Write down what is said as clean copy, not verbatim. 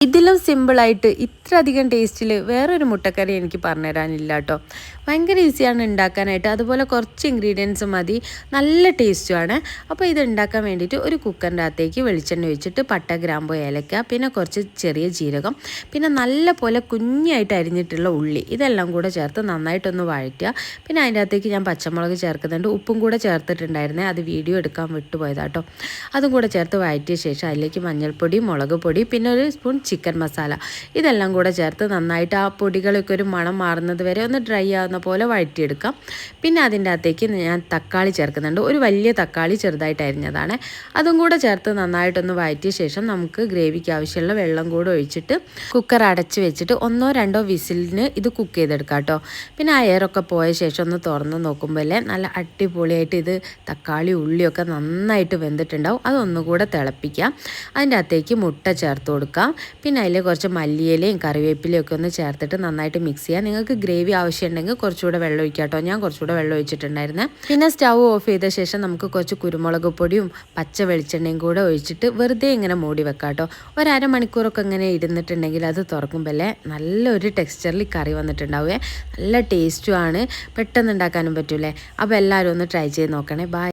ഇതിലും സിമ്പിളായിട്ട് ഇത്ര അധികം ടേസ്റ്റിൽ വേറൊരു മുട്ടക്കറി എനിക്ക് പറഞ്ഞുതരാനില്ല കേട്ടോ. ഭയങ്കര ഈസിയാണ് ഉണ്ടാക്കാനായിട്ട്. അതുപോലെ കുറച്ച് ഇൻഗ്രീഡിയൻസ് മതി, നല്ല ടേസ്റ്റുമാണ്. അപ്പോൾ ഇത് ഉണ്ടാക്കാൻ വേണ്ടിയിട്ട് ഒരു കുക്കറിൻ്റെ അകത്തേക്ക് വെളിച്ചെണ്ണ ഒഴിച്ചിട്ട് പട്ട, ഗ്രാമ്പു, ഏലക്ക, പിന്നെ കുറച്ച് ചെറിയ ജീരകം, പിന്നെ നല്ല പോലെ കുഞ്ഞായിട്ട് അരിഞ്ഞിട്ടുള്ള ഉള്ളി, ഇതെല്ലാം കൂടെ ചേർത്ത് നന്നായിട്ടൊന്ന് വഴറ്റുക. പിന്നെ അതിൻ്റെ അകത്തേക്ക് ഞാൻ പച്ചമുളക് ചേർക്കുന്നുണ്ട്, ഉപ്പും കൂടെ ചേർത്തിട്ടുണ്ടായിരുന്നേ, അത് വീഡിയോ എടുക്കാൻ വിട്ടുപോയതാട്ടോ. അതും കൂടെ ചേർത്ത് വഴറ്റിയ ശേഷം അതിലേക്ക് മഞ്ഞൾപ്പൊടി, മുളക് പൊടി, പിന്നെ ഒരു സ്പൂൺ ചിക്കൻ മസാല, ഇതെല്ലാം കൂടെ ചേർത്ത് നന്നായിട്ട് ആ പൊടികളൊക്കെ ഒരു മണം മാറുന്നത് വരെ ഒന്ന് ഡ്രൈ ആവുന്ന പോലെ വഴറ്റിയെടുക്കാം. പിന്നെ അതിൻ്റെ അകത്തേക്ക് ഞാൻ തക്കാളി ചേർക്കുന്നുണ്ട്, ഒരു വലിയ തക്കാളി ചെറുതായിട്ട് അരിഞ്ഞതാണ്. അതും കൂടെ ചേർത്ത് നന്നായിട്ടൊന്ന് വഴറ്റിയ ശേഷം നമുക്ക് ഗ്രേവിക്ക് ആവശ്യമുള്ള വെള്ളം കൂടെ ഒഴിച്ചിട്ട് കുക്കർ അടച്ച് വെച്ചിട്ട് 1-2 വിസിലിന് ഇത് കുക്ക് ചെയ്തെടുക്കാം കേട്ടോ. പിന്നെ ആ എയറൊക്കെ പോയ ശേഷം ഒന്ന് തുറന്ന് നോക്കുമ്പോൾ നല്ല അടിപൊളിയായിട്ട് ഇത് തക്കാളി ഉള്ളിയൊക്കെ നന്നായിട്ട് വെന്തിട്ടുണ്ടാവും. അതൊന്നുകൂടെ തിളപ്പിക്കാം. അതിൻ്റെ അകത്തേക്ക് മുട്ട ചേർത്ത് കൊടുക്കാം. പിന്നെ അതിൽ കുറച്ച് മല്ലിയിലയും കറിവേപ്പിലയും ഒക്കെ ഒന്ന് ചേർത്തിട്ട് നന്നായിട്ട് മിക്സ് ചെയ്യാം. നിങ്ങൾക്ക് ഗ്രേവി ആവശ്യമുണ്ടെങ്കിൽ കുറച്ചുകൂടെ വെള്ളം ഒഴിക്കാം കേട്ടോ. ഞാൻ കുറച്ചുകൂടെ വെള്ളം ഒഴിച്ചിട്ടുണ്ടായിരുന്നേ. പിന്നെ സ്റ്റൗ ഓഫ് ചെയ്ത ശേഷം നമുക്ക് കുറച്ച് കുരുമുളക് പൊടിയും പച്ച വെളിച്ചെണ്ണയും കൂടെ ഒഴിച്ചിട്ട് വെറുതെ ഇങ്ങനെ മൂടി വെക്കാം കേട്ടോ. ഒരു അരമണിക്കൂറൊക്കെ ഇങ്ങനെ ഇരുന്നിട്ടുണ്ടെങ്കിൽ അത് തുറക്കുമ്പോൾ നല്ലൊരു ടെക്സ്ചറിൽ കറി വന്നിട്ടുണ്ടാവുക. നല്ല ടേസ്റ്റുമാണ്, പെട്ടെന്ന് ഉണ്ടാക്കാനും പറ്റൂലേ. അപ്പോൾ എല്ലാവരും ഒന്ന് ട്രൈ ചെയ്ത് നോക്കണേ. ബൈ.